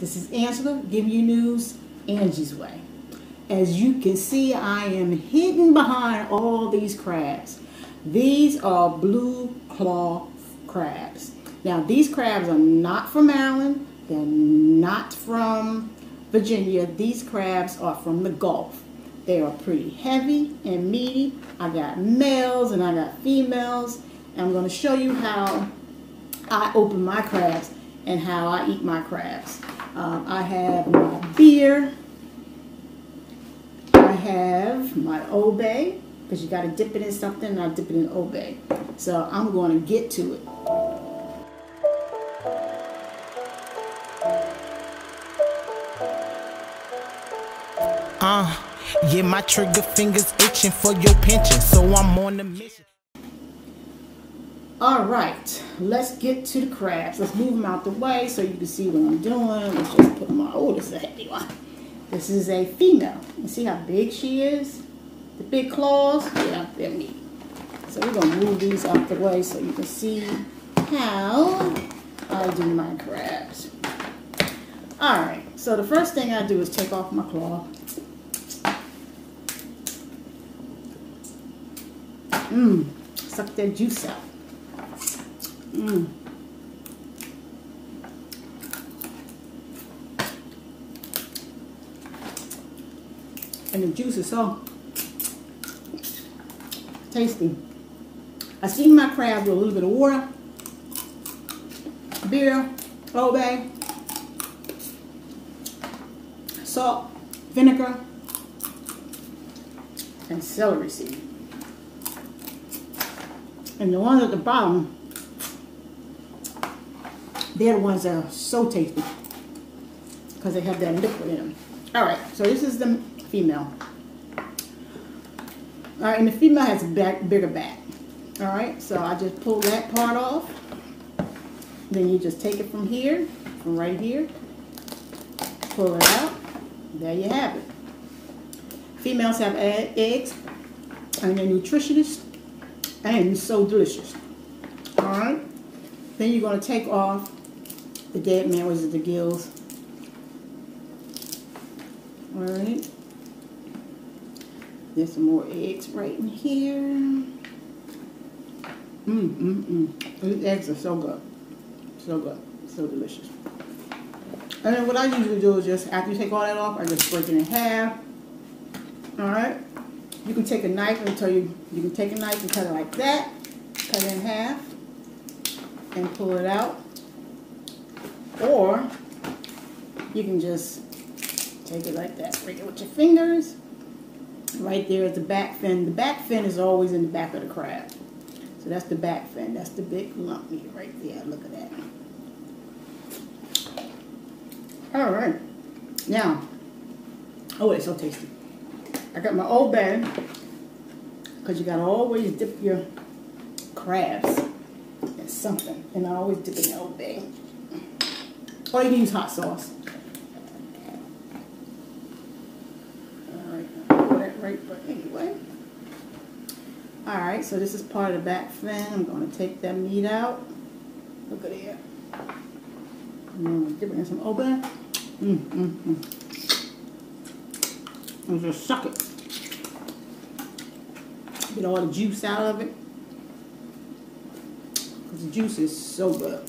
This is Angela giving you news Angie's way. As you can see, I am hidden behind all these crabs. These are blue claw crabs. Now, these crabs are not from Maryland. They're not from Virginia. These crabs are from the Gulf. They are pretty heavy and meaty. I got males and I got females. And I'm going to show you how I open my crabs and how I eat my crabs. I have my beer. I have my Old Bay, because you got to dip it in something, and I dip it in Old Bay. So I'm going to get to it. Yeah, my trigger fingers itching for your pension, so I'm on the mission. All right, let's get to the crabs. Let's move them out the way so you can see what I'm doing. Let's just put them on. Oh, this is a heavy one. This is a female. You see how big she is? The big claws? Yeah, they're meaty. So we're going to move these out the way so you can see how I do my crabs. All right, so the first thing I do is take off my claw. Suck that juice out. And the juice is so tasty. I season my crabs with a little bit of water, beer, Old Bay, salt, vinegar, and celery seed. And the ones at the bottom, they're the ones that are so tasty because they have that liquid in them. All right, so this is the female. All right, and the female has a bigger back. All right, so I just pull that part off. Then you just take it from here, from right here, pull it out. There you have it. Females have eggs, and they're nutritious and so delicious. All right, then you're going to take off the dead man, which is the gills. All right. There's some more eggs right in here. These eggs are so good. So good. So delicious. And then what I usually do is just, after you take all that off, I just break it in half. All right. You can take a knife and you can take a knife and cut it like that. Cut it in half and pull it out. Or you can just take it like that. Break it with your fingers. Right there is the back fin. The back fin is always in the back of the crab. So that's the back fin. That's the big lump meat right there. Look at that. All right. Now, oh, it's so tasty. I got my Old Bay, because you got to always dip your crabs in something. And I always dip in the Old Bay. Or you can use hot sauce. Right, but anyway. Alright, so this is part of the back fin. I'm going to take that meat out. Look at it. I'm going to dip it in some Old Bay. And just suck it. Get all the juice out of it. Because the juice is so good.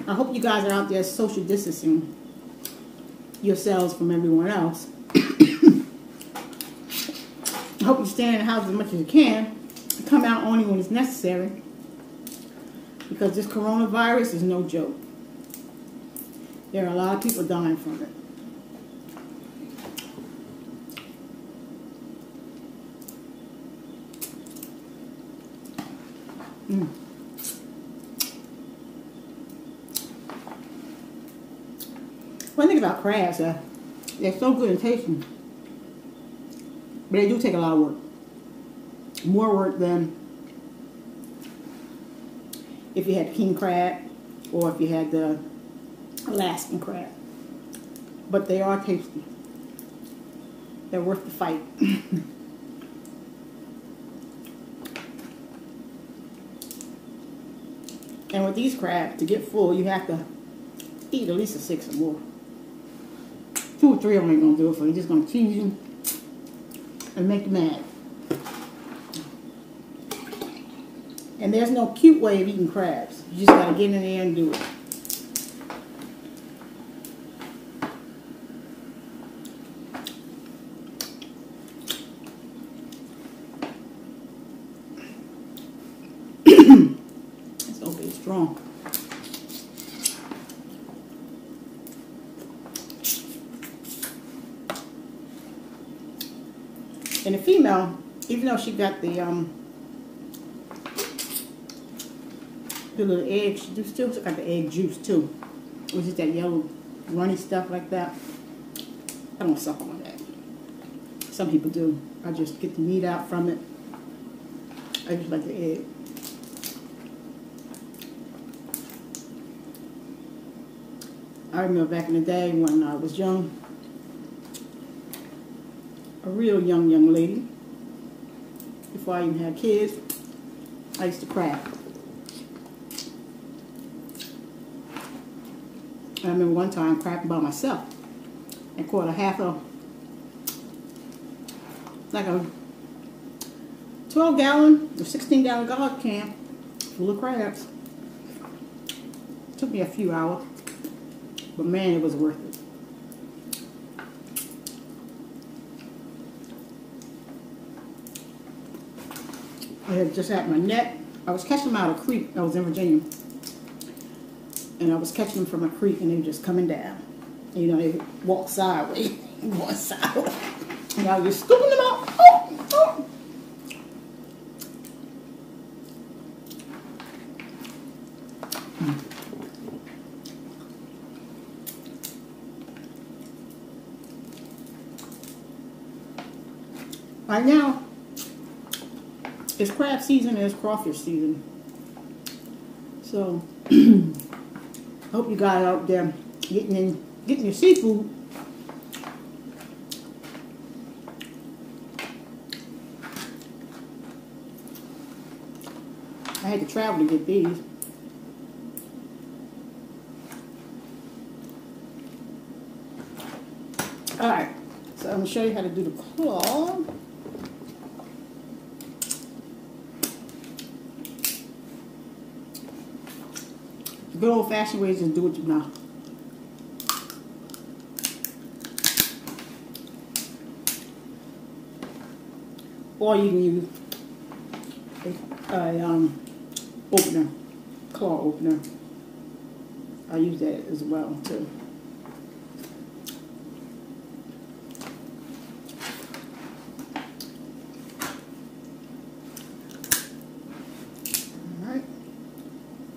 I hope you guys are out there social distancing yourselves from everyone else. I hope you stay in the house as much as you can. Come out only when it's necessary. Because this coronavirus is no joke. There are a lot of people dying from it. One thing about crabs, they're so good and tasty, but they do take a lot of work. More work than if you had king crab or if you had the Alaskan crab. But they are tasty. They're worth the fight. And with these crabs, to get full, you have to eat at least a 6 or more. 2 or 3 of them ain't gonna do it for you. Just gonna tease you and make you mad. And there's no cute way of eating crabs. You just gotta get in there and do it. It's okay, strong. And the female, even though she got the little eggs, she still got the egg juice too, which is that yellow runny stuff like that. I don't suck on that. Some people do. I just get the meat out from it. I just like the egg. I remember back in the day when I was young, a real young lady, before I even had kids, I used to crab. I remember one time crabbing by myself and caught like a 12-gallon or 16-gallon garlic can full of crabs. It took me a few hours, but man, it was worth it. I had just had my net. I was catching them out of a creek. I was in Virginia. And I was catching them from a creek, and they were just coming down. And, you know, they walk sideways, going sideways. And I was just scooping them out. Oh, oh. Right now, it's crab season and it's crawfish season. So, I hope you guys out there getting your seafood. I had to travel to get these. Alright, so I'm going to show you how to do the claw. The good old-fashioned way is just do it with your mouth. Or you can use a opener, claw opener. I use that as well too. Alright.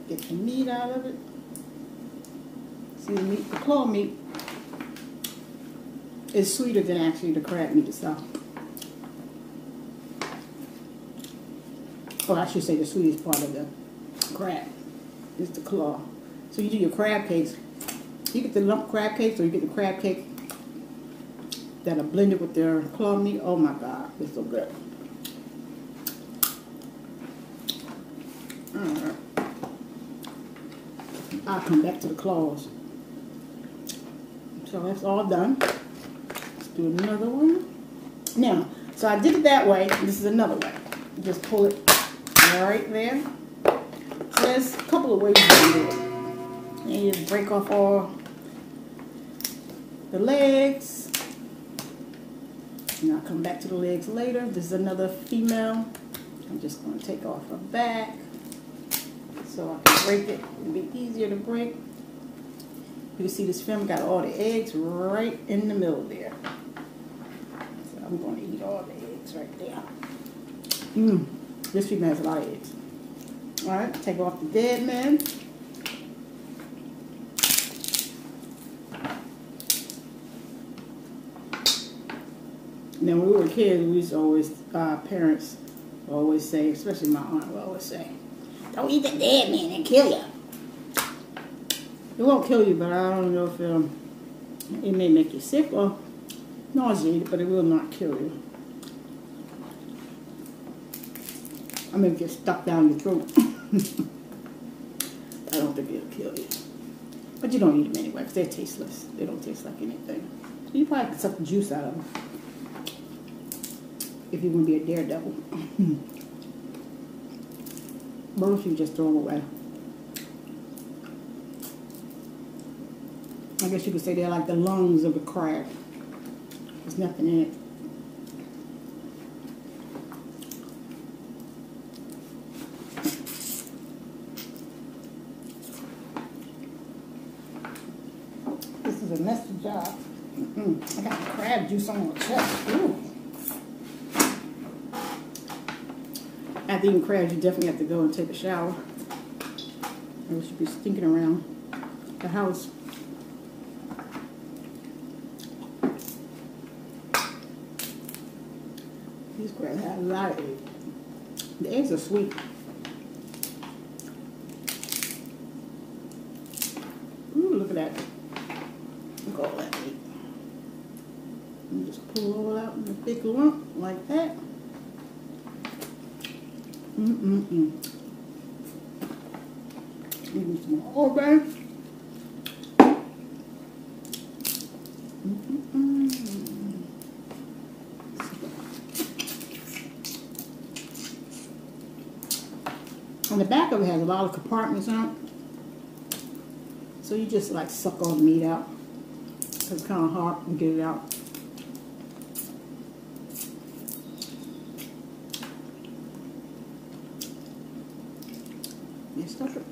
Get the meat out of it. See, the claw meat is sweeter than actually the crab meat itself. Or I should say the sweetest part of the crab is the claw. So you do your crab cakes. You get the lump crab cakes, or you get the crab cake that are blended with their claw meat. Oh my God, it's so good. Alright. I'll come back to the claws. So that's all done. Let's do another one. Now, so I did it that way. This is another way. Just pull it right there. So there's a couple of ways you can do it. And you just break off all the legs. And I'll come back to the legs later. This is another female. I'm just going to take off her back so I can break it. It'll be easier to break. You can see this film got all the eggs right in the middle there. So I'm going to eat all the eggs right there. This female has a lot of eggs. Alright, take off the dead man. Now, when we were kids, we used to always, parents always say, especially my aunt would always say, don't eat the dead man, it'll kill you. It won't kill you, but I don't know if it may make you sick or nauseated, but it will not kill you. I may get stuck down your throat. don't think it'll kill you. But you don't eat them anyway because they're tasteless. They don't taste like anything. You probably can suck the juice out of them if you want to be a daredevil. Most you just throw them away. I guess you could say they're like the lungs of the crab. There's nothing in it. This is a messy job. I got the crab juice on my chest. Ooh. After eating crabs, you definitely have to go and take a shower. Or you should be stinking around the house. These crabs have a lot of eggs. The eggs are sweet. Ooh, look at that. Look at all that meat. And just pull it all out in a big lump like that. Give me some more back. On the back of it has a lot of compartments on it. So you just like suck all the meat out. Because it's kind of hard to get it out. You stuff it.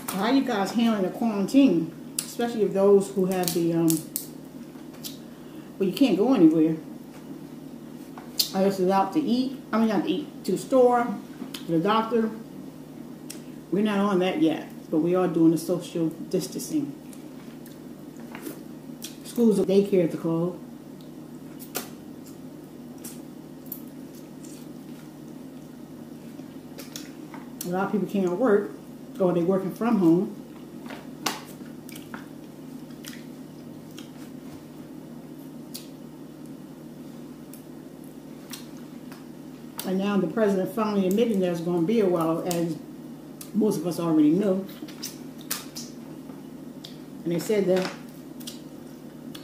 How are you guys handling the quarantine? Especially if those who have the, well, you can't go anywhere. I guess it's out to eat. I mean, not to eat, to the store, to the doctor. We're not on that yet, but we are doing the social distancing. Schools and daycares are closed. A lot of people can't work, or they're working from home. And now the president finally admitting there's going to be a while, as most of us already know. And they said that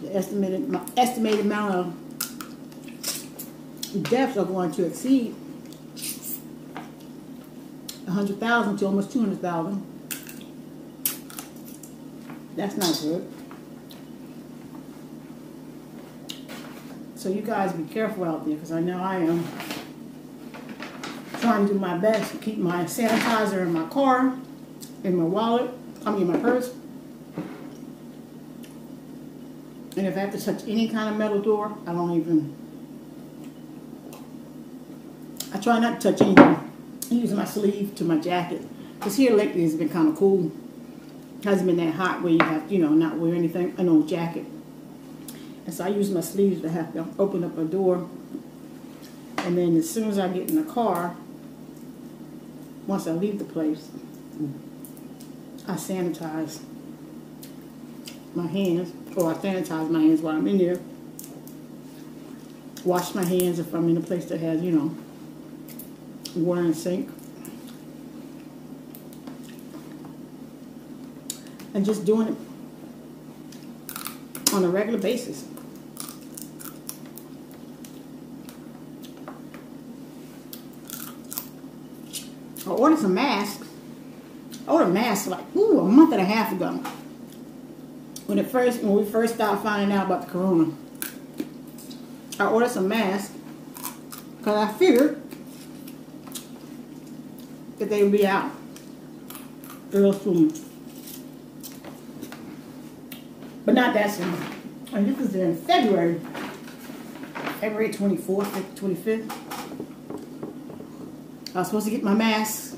the estimated amount of deaths are going to exceed 100,000 to almost 200,000. That's not good. So you guys be careful out there, because I know I am. Trying to do my best to keep my sanitizer in my car, in my wallet, in my purse. And if I have to touch any kind of metal door, I try not to touch anything. I'm using my sleeve to my jacket. Because here lately it's been kind of cool. It hasn't been that hot where you have to, not wear anything, no jacket. And so I use my sleeves to have to open up a door. And then as soon as I get in the car, once I leave the place, I sanitize my hands, or I sanitize my hands while I'm in there. Wash my hands if I'm in a place that has, water in the sink. And just doing it on a regular basis. I ordered some masks. I ordered masks like, a month and a half ago. When we first started finding out about the corona. I ordered some masks because I figured that they would be out real soon. But not that soon. And this is in February 24th, 25th. I was supposed to get my mask.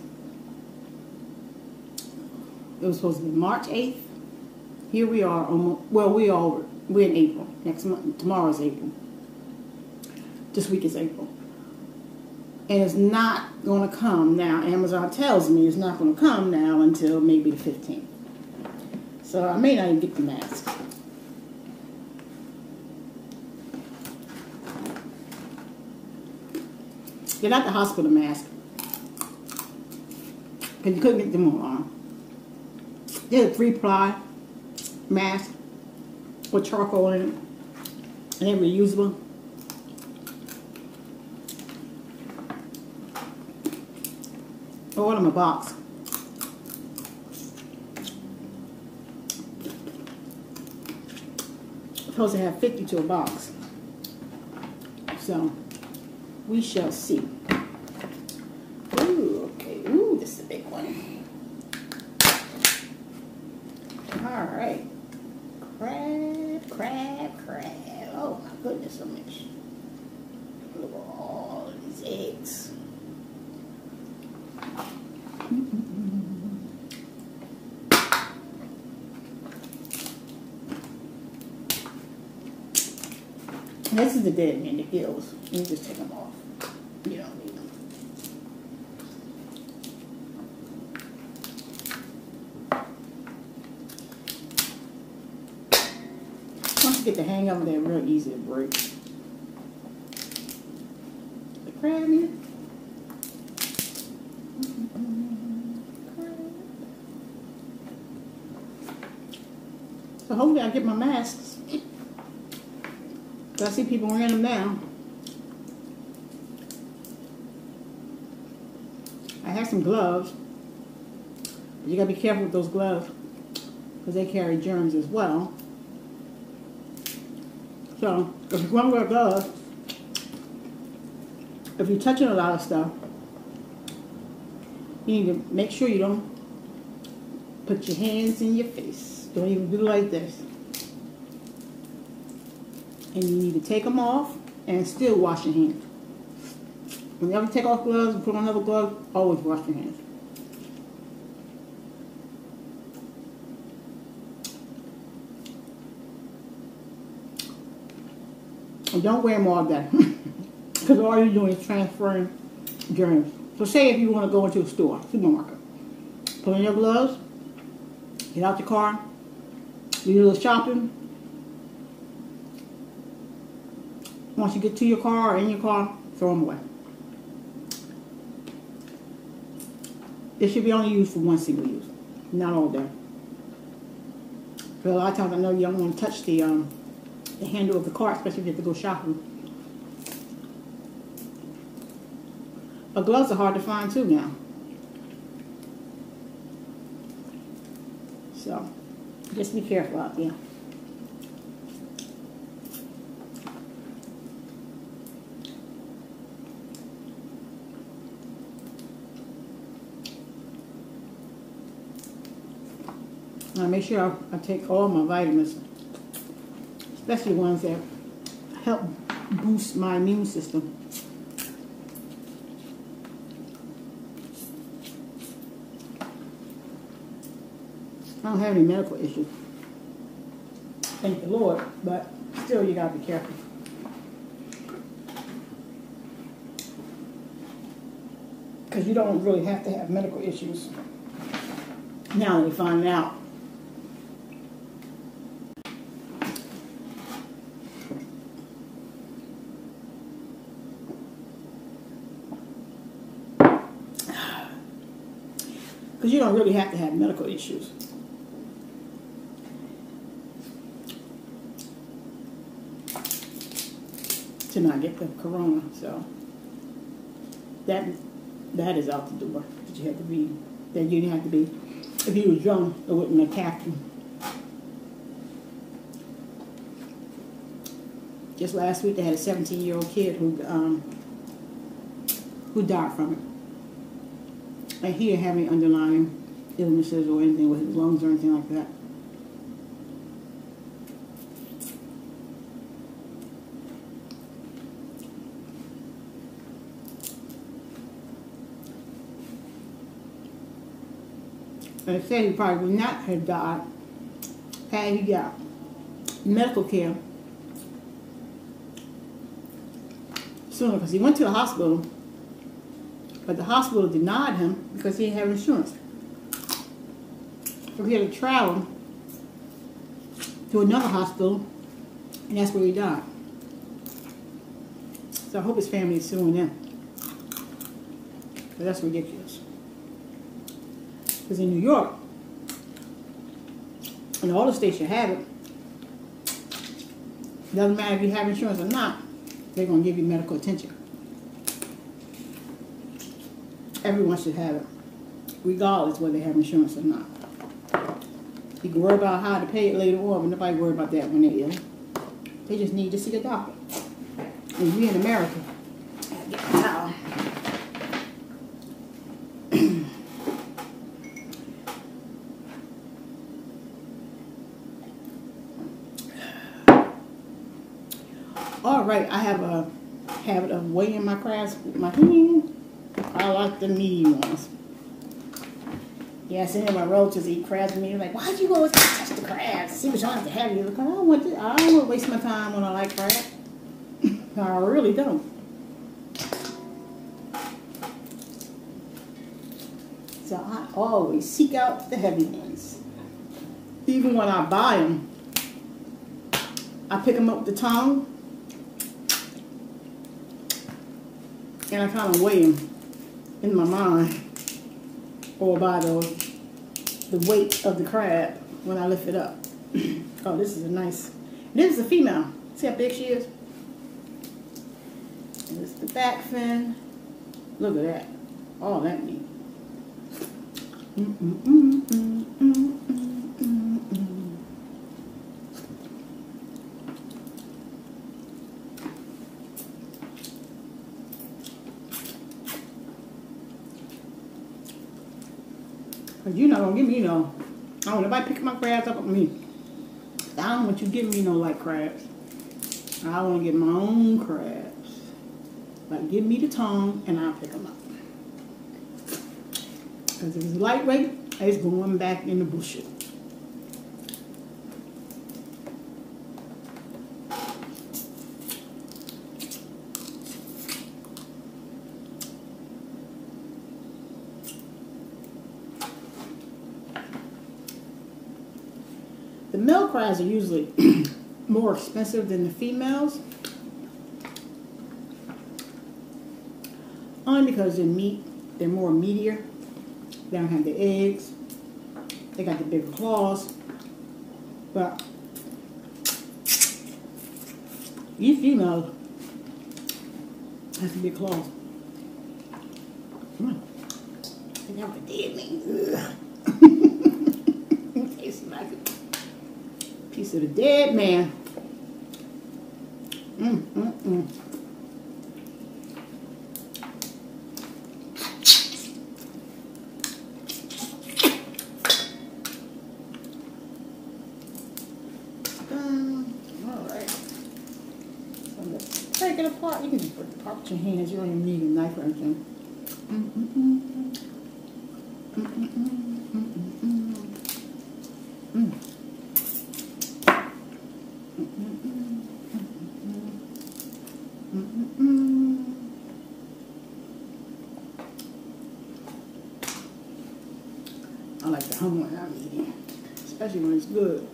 It was supposed to be March 8th. Here we are, we're in April. Next month, tomorrow's April. This week is April. And it's not going to come now. Amazon tells me it's not going to come now until maybe the 15th. So I may not even get the masks. They're not the hospital mask, because you couldn't get them on. They're a 3-ply mask with charcoal in it, and they're reusable. I ordered them a box. Supposed to have 50 to a box. So we shall see. Ooh, okay. Ooh, this is a big one. All right. Crab. Oh my goodness, so much. Look at all these eggs. This is the dead man, the gills. You just take them off. You don't need them. Once you get the hang of them, they're real easy to break. The crab here. So hopefully I get my masks. I see people wearing them now. I have some gloves. But you gotta be careful with those gloves because they carry germs as well. So if you want to wear gloves, if you're touching a lot of stuff, you need to make sure you don't put your hands in your face. Don't even do like this. And you need to take them off and still wash your hands. Whenever you take off gloves and put on another glove, always wash your hands. And don't wear them all day. Because all you're doing is transferring germs. So say if you want to go into a store, supermarket, put on your gloves, get out your car, do your little shopping. Once you get to your car or in your car, throw them away. It should be only used for one single use, not all day. But a lot of times I know you don't want to touch the handle of the cart, especially if you have to go shopping. But gloves are hard to find too now. So just be careful out there. I make sure I take all my vitamins, especially ones that help boost my immune system. I don't have any medical issues, thank the Lord, but still you gotta be careful. Because you don't really have to have medical issues now that we find out. Because you don't really have to have medical issues. To not get the corona, so that is out the door. That you have to be, that you didn't have to be. If you was young, it wouldn't attack you. Just last week, they had a 17-year-old kid who died from it. And he didn't have any underlying illnesses or anything with his lungs or anything like that. And they said he probably would not have died had he got medical care sooner, because he went to the hospital But the hospital denied him because he didn't have insurance. So he had to travel to another hospital, and that's where he died. So I hope his family is suing them. But that's ridiculous. Because in New York, and all the states should have it, doesn't matter if you have insurance or not, they're going to give you medical attention. Everyone should have it, regardless whether they have insurance or not. You can worry about how to pay it later on, but nobody worry about that when they're ill. They just need to see a doctor. And we in America, I get my towel. All right, I have a habit of weighing my crabs with my hand. I like the meaty ones. Yeah, I seen my relatives eat crabs with me. They're like, why'd you always touch the crabs? See what you have to have you. Because I don't want to waste my time when I like crab. I really don't. So I always seek out the heavy ones. Even when I buy them, I pick them up with the tongue. And I kind of weigh them in my mind, or by the weight of the crab when I lift it up. Oh, this is a nice, this is a female. See how big she is? And this is the back fin. Look at that. All that meat. Cause you're not gonna give me no. I don't want nobody pick my crabs up on me. I don't want you giving me no light crabs. I want to get my own crabs. Like, give me the tongue and I'll pick them up. Cause if it's lightweight, it's going back in the bushel. The male crabs are usually more expensive than the females. Only because they're more meatier. They don't have the eggs. They got the bigger claws. But these females have the big claws. They got the dead man. Tastes like it. Piece of the dead man. Alright. So let's take it apart. You can just put it apart with your hands. You don't even need a knife or anything. I like the hum when I'm eating, especially when it's good.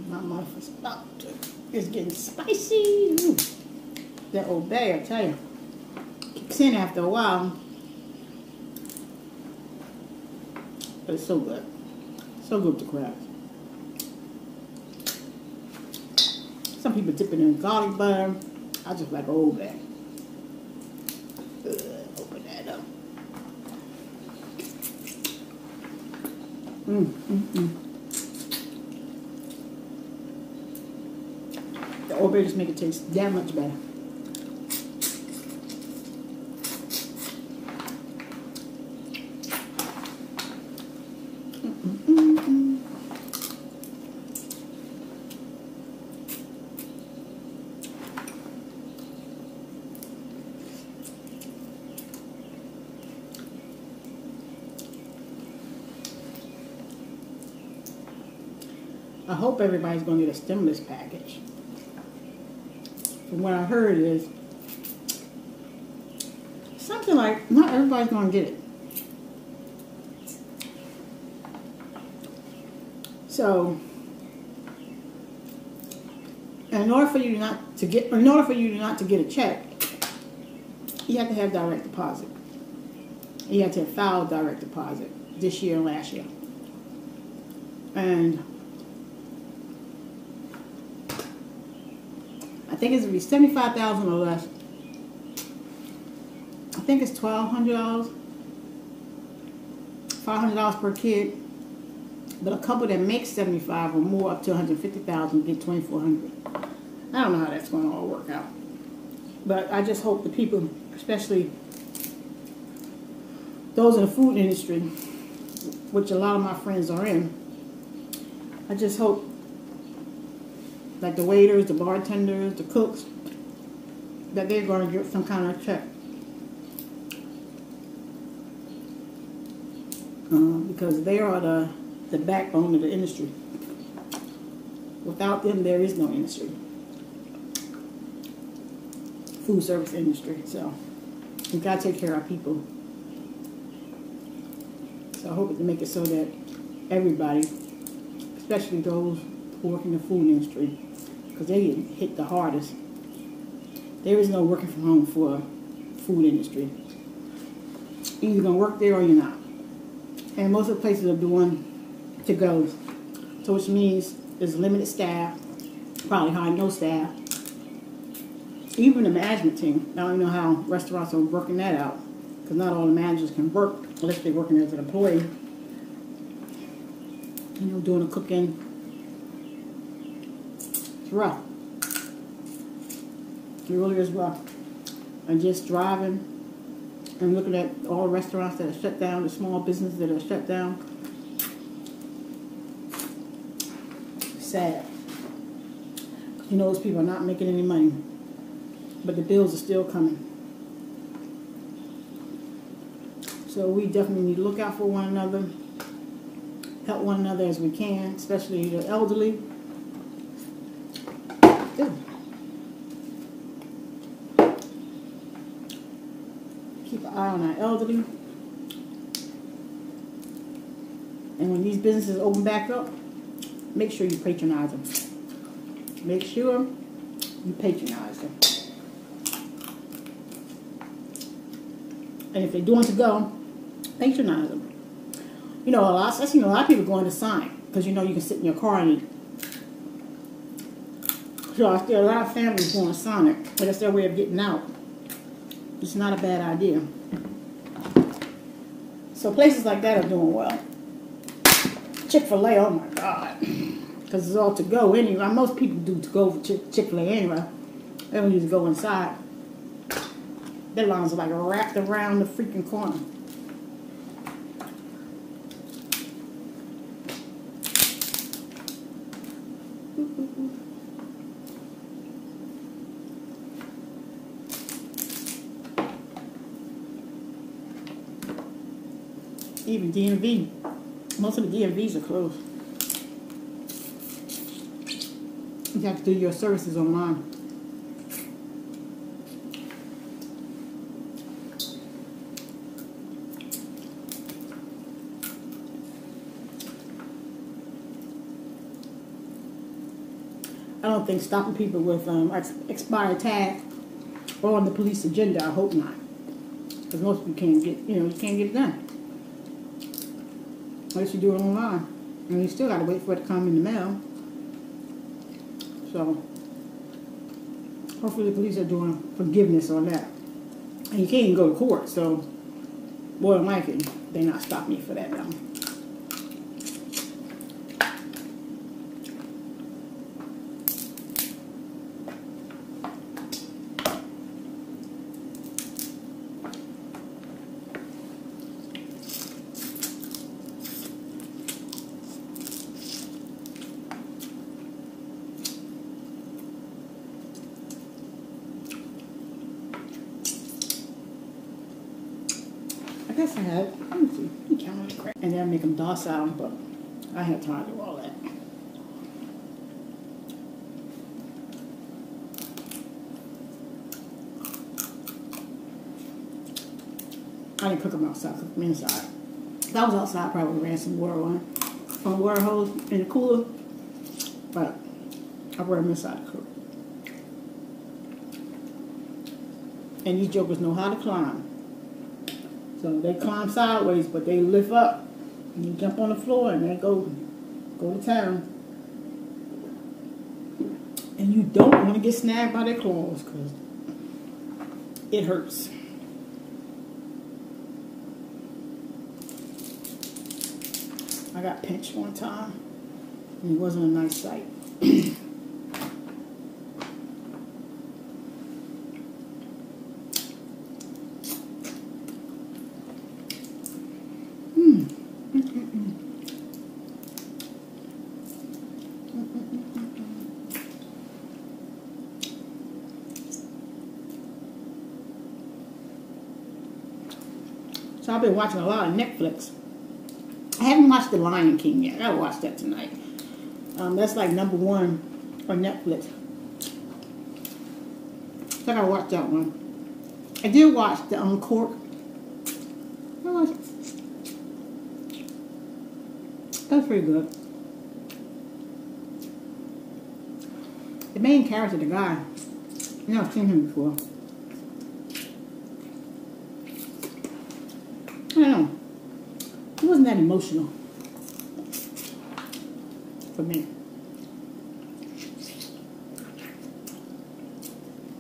My mouth is about to, it's getting spicy. Ooh. That old bag, I tell you, kicks in after a while. But it's so good. So good with the crabs. Some people dip it in garlic butter. I just like old bag. Open that up. hope they just make it taste that much better. I hope everybody's going to get a stimulus package. From what I heard is something like not everybody's going to get it. So, in order for you not to get a check, you have to have direct deposit. You have to have filed direct deposit this year and last year. And I think it's going to be $75,000 or less. I think it's $1,200, $500 per kid. But a couple that makes $75,000 or more up to $150,000 get $2,400. I don't know how that's going to all work out. But I just hope the people, especially those in the food industry, which a lot of my friends are in, I just hope like the waiters, the bartenders, the cooks, that they're going to get some kind of check. Because they are the backbone of the industry. Without them, there is no industry. Food service industry. So, we got to take care of our people. So, I hope to make it so that everybody, especially those who work in the food industry, because they get hit the hardest. There is no working from home for food industry. You're either going to work there or you're not. And most of the places are doing to-goes. So which means there's limited staff, probably hardly no staff. Even the management team. I don't know how restaurants are working that out. Because not all the managers can work unless they're working as an employee. You know, doing the cooking. It's rough. It really is rough. And just driving and looking at all the restaurants that are shut down, the small businesses that are shut down. Sad. You know, those people are not making any money. But the bills are still coming. So we definitely need to look out for one another. Help one another as we can, especially the elderly. Keep an eye on our elderly. And when these businesses open back up, make sure you patronize them. Make sure you patronize them. And if they're doing to go, patronize them. You know, I've seen a lot of people going to Sonic because you know you can sit in your car and eat. So I see a lot of families going to Sonic, but that's their way of getting out. It's not a bad idea. So places like that are doing well. Chick-fil-A, oh my God. Because it's all to go anyway. Most people do to go for Chick-fil-A anyway. They don't usually go inside. Their lines are like wrapped around the freaking corner. Even DMV. Most of the DMVs are closed. You have to do your services online. I don't think stopping people with expired tag or on the police agenda. I hope not, because most people can't get, you can't get it done unless you do it online, and you still got to wait for it to come in the mail. So hopefully the police are doing forgiveness on that, and you can't even go to court. So more than likely they're not stopping you for that now. guess I had, let me see, you count the crap. And then I make them docile, but I had time to do all that. I didn't cook them outside, I cooked them inside. If I was outside, I probably ran some water on from the water hose in the cooler, but I brought them inside to cook. And these jokers know how to climb. So they climb sideways, but they lift up. And you jump on the floor and they go to town. And you don't want to get snagged by their claws because it hurts. I got pinched one time and it wasn't a nice sight. So I've been watching a lot of Netflix. I haven't watched The Lion King yet. I gotta watch that tonight. That's like #1 on Netflix. So I gotta watch that one. I did watch the Uncork. That's pretty good. The main character, the guy, I've never seen him before. I don't know. It wasn't that emotional for me.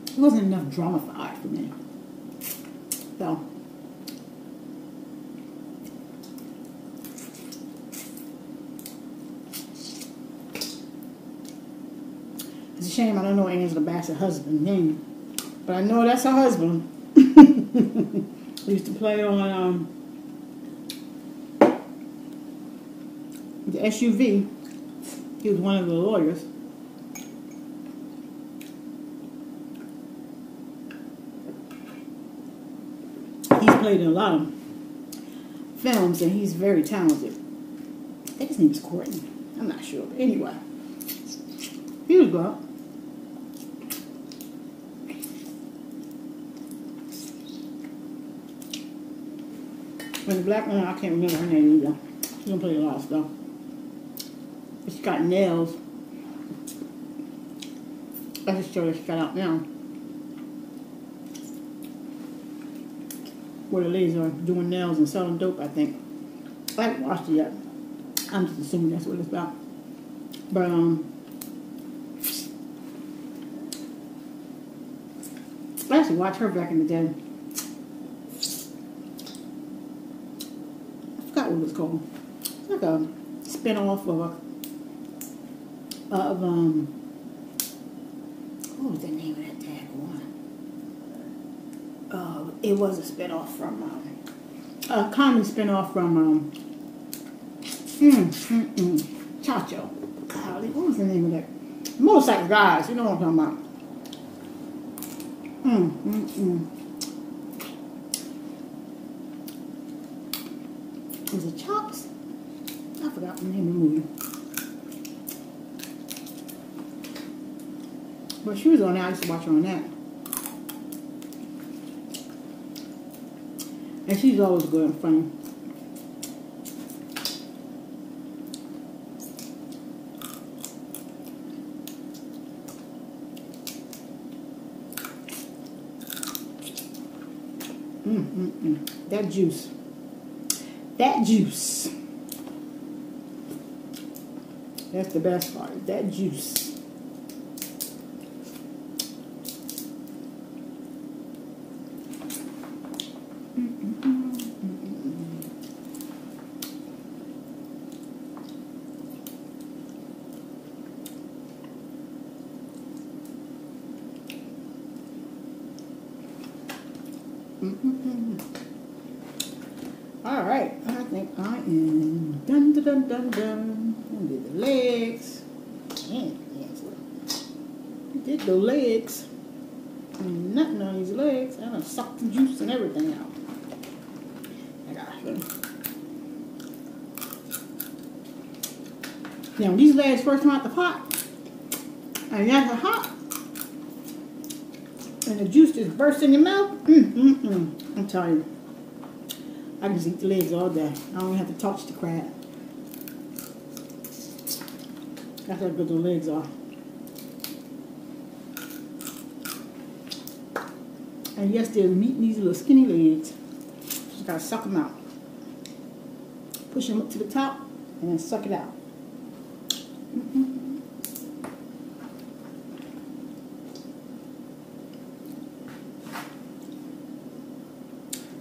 It wasn't enough drama for me. So. It's a shame I don't know Angela Bassett's husband's name. But I know that's her husband. He used to play on the SUV. He was one of the lawyers. He's played in a lot of films and he's very talented. I think his name is Courtney. I'm not sure. But anyway, he was good. And the black woman, I can't remember her name either. She's gonna play a lot of stuff. She's got nails. I just showed her she got out now. Where the ladies are doing nails and selling dope, I think. I haven't watched it yet. I'm just assuming that's what it's about. But I actually watched her back in the day. What it was called. It's like a spin-off of what was the name of that tag one? It was a spin-off from a common spin-off from Chacho. Golly, what was the name of that? Motorcycle Guys, you know what I'm talking about. Was it Chops? I forgot the name of the movie. But she was on that. I used to watch her on that. And she's always good and funny. That juice. That juice. That's the best part. That juice. All right, I think I am done. I did the legs. Did the legs. Nothing on these legs. I done sucked the juice and everything out. I gosh. Now, when these legs first come out the pot, and that's hot, and the juice just bursts in your mouth, I'm telling you, I can just eat the legs all day. I don't even have to touch the crab. That's how good the legs are. And yes, there's meat in these little skinny legs. Just gotta suck them out. Push them up to the top and then suck it out.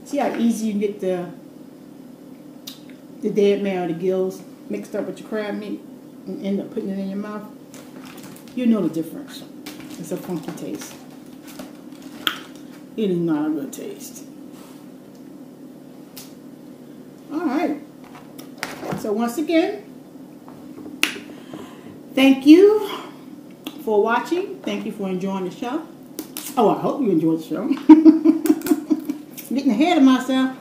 See how easy you can get the dead man or the gills mixed up with your crab meat and end up putting it in your mouth? You know the difference. It's a funky taste. It is not a good taste. Alright. So once again, thank you for watching. Thank you for enjoying the show. Oh, I hope you enjoyed the show. Getting ahead of myself.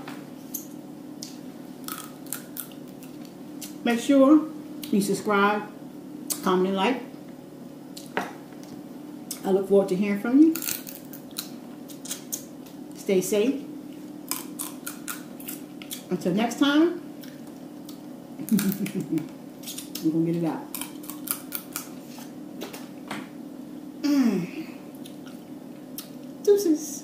Make sure you subscribe, comment, and like. I look forward to hearing from you. Stay safe. Until next time, we're going to get it out. Deuces.